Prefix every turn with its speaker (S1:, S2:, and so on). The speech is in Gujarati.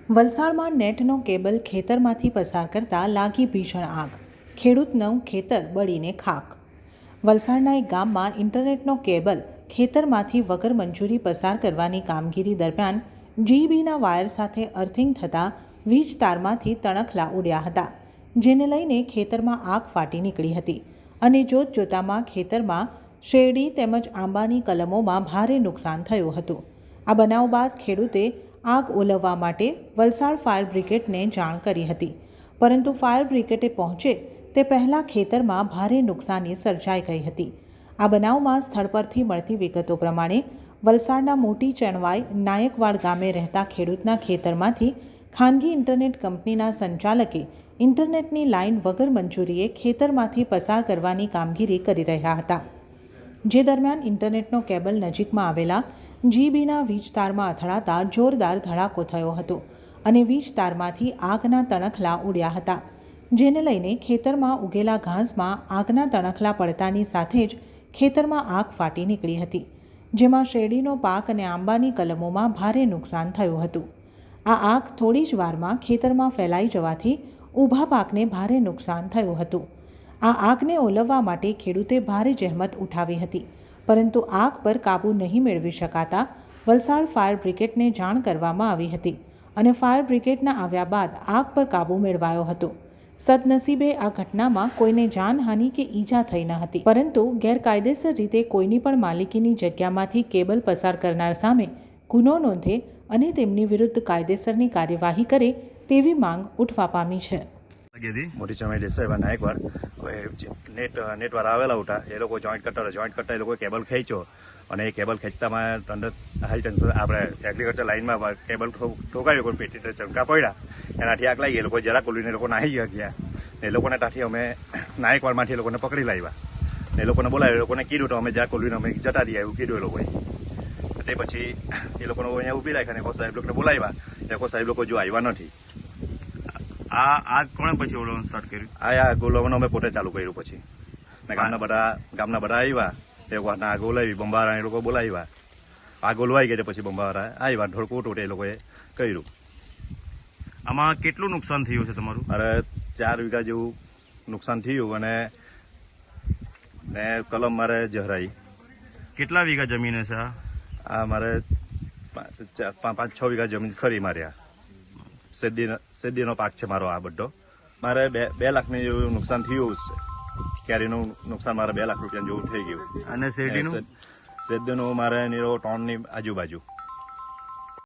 S1: વલસાડમાં નેટનો કેબલ ખેતરમાંથી પસાર કરતા લાગી ભીષણ આગ. ખેડૂતનું ખેતર બળીને ખાક. વલસાડના એક ગામમાં ઇન્ટરનેટનો કેબલ ખેતરમાંથી વગર મંજૂરી પસાર કરવાની કામગીરી દરમિયાન જીબીના વાયર સાથે અર્થિંગ થતાં વીજ તારમાંથી તણખલા ઉડ્યા હતા, જેને લઈને ખેતરમાં આગ ફાટી નીકળી હતી અને જોતજોતામાં ખેતરમાં શેરડી તેમજ આંબાની કલમોમાં ભારે નુકસાન થયું હતું. આ બનાવ બાદ ખેડૂતે આગ ઓલવવા માટે વલસાડ ફાયર બ્રિગેડને જાણ કરી હતી, પરંતુ ફાયર બ્રિગેડે પહોંચે તે પહેલાં ખેતરમાં ભારે નુકસાની સર્જાઈ ગઈ હતી. આ બનાવમાં સ્થળ પરથી મળતી વિગતો પ્રમાણે વલસાડના મોટી ચણવાઈ નાયકવાડ ગામે રહેતા ખેડૂતના ખેતરમાંથી ખાનગી ઇન્ટરનેટ કંપનીના સંચાલકે ઇન્ટરનેટની લાઇન વગર મંજૂરીએ ખેતરમાંથી પસાર કરવાની કામગીરી કરી રહ્યા હતા, જે દરમિયાન ઇન્ટરનેટનો કેબલ નજીકમાં આવેલા જીબીના વીજ તારમાં અથડાતા જોરદાર ધડાકો થયો હતો અને વીજ તારમાંથી આગના તણખલા ઉડ્યા હતા, જેને લઈને ખેતરમાં ઉગેલા ઘાસમાં આગના તણખલા પડતાની સાથે જ ખેતરમાં આગ ફાટી નીકળી હતી, જેમાં શેરડીનો પાક અને આંબાની કલમોમાં ભારે નુકસાન થયું હતું. આ આગ થોડી જ વારમાં ખેતરમાં ફેલાઈ જવાથી ઊભા પાકને ભારે નુકસાન થયું હતું. આ આગને ઓલવવા માટે ખેડૂતે ભારે જહેમત ઉઠાવી હતી, પરંતુ આગ પર કાબૂ નહીં મેળવી શકાતા વલસાડ ફાયર બ્રિગેડને જાણ કરવામાં આવી હતી અને ફાયર બ્રિગેડના આવ્યા બાદ આગ પર કાબૂ મેળવાયો હતો. સદનસીબે આ ઘટનામાં કોઈને જાનહાનિ કે ઈજા થઈ ન હતી, પરંતુ ગેરકાયદેસર રીતે કોઈની પણ માલિકીની જગ્યામાંથી કેબલ પસાર કરનાર સામે ગુનો નોંધે અને તેમની વિરુદ્ધ કાયદેસરની કાર્યવાહી કરે તેવી માંગ ઉઠવા પામી છે.
S2: મોટી ચણવાઈ દેસાઈ નાયકવાડ નેટવાળા આવેલા હતા, એ લોકો જોઈન્ટ કરતા એ લોકોએ કેબલ ખેંચ્યો અને એ કેબલ ખેંચતામાં હાઈ ટેન્શન આપણે એગ્રીકલ્ચર લાઇનમાં કેબલ ઠોકાયો, કોઈ પેટી ચમકા પડ્યા, એનાથી આગ લાગી. એ લોકો જરા કોલીને એ લોકો નાહી ગયા. એ લોકોને ત્યાંથી અમે નાયકવાડમાંથી એ લોકોને પકડી લાવ્યા. એ લોકોને બોલાવ્યા, એ લોકોને કીધું તો અમે જ્યાં કોલીને અમે જતા રહ્યા એવું કીધું એ લોકોએ. તે પછી એ લોકોને અહીંયા ઊભી રાખ્યા અને સાહેબ લોકોને બોલાવ્યા. એ સાહેબ લોકો જો આવ્યા નથી. આગ કોણે પછી ઓલવવાનું સ્ટાર્ટ કર્યું? આગ ઓલવવાનું અમે પોતે ચાલુ કર્યું. પછી ગામના બધા આવ્યા, એ લોકો આગ ઓલાવી, બંબાવાળા એ લોકો બોલાવ્યા. આગ ઓલવાઈ ગઈ પછી બંબાવાળા આવ્યા, ઢોળકું એ લોકોએ કર્યું.
S3: આમાં કેટલું નુકસાન થયું છે તમારું?
S2: મારે 4 વીઘા જેવું નુકસાન થયું અને કલમ મારે જહરાઈ.
S3: કેટલા વીઘા જમીન હશે?
S2: આ મારે 5-6 વીઘા જમીન ખરી માર્યા. શેરડીનો પાક છે મારો. આ બધો મારે 2 લાખનું જેવું નુકસાન થયું છે. કેરીનું નુકસાન મારે 2 લાખ રૂપિયા જેવું થઈ ગયું.
S3: અને શેરડીનું
S2: મારે 3 ટનની આજુબાજુ.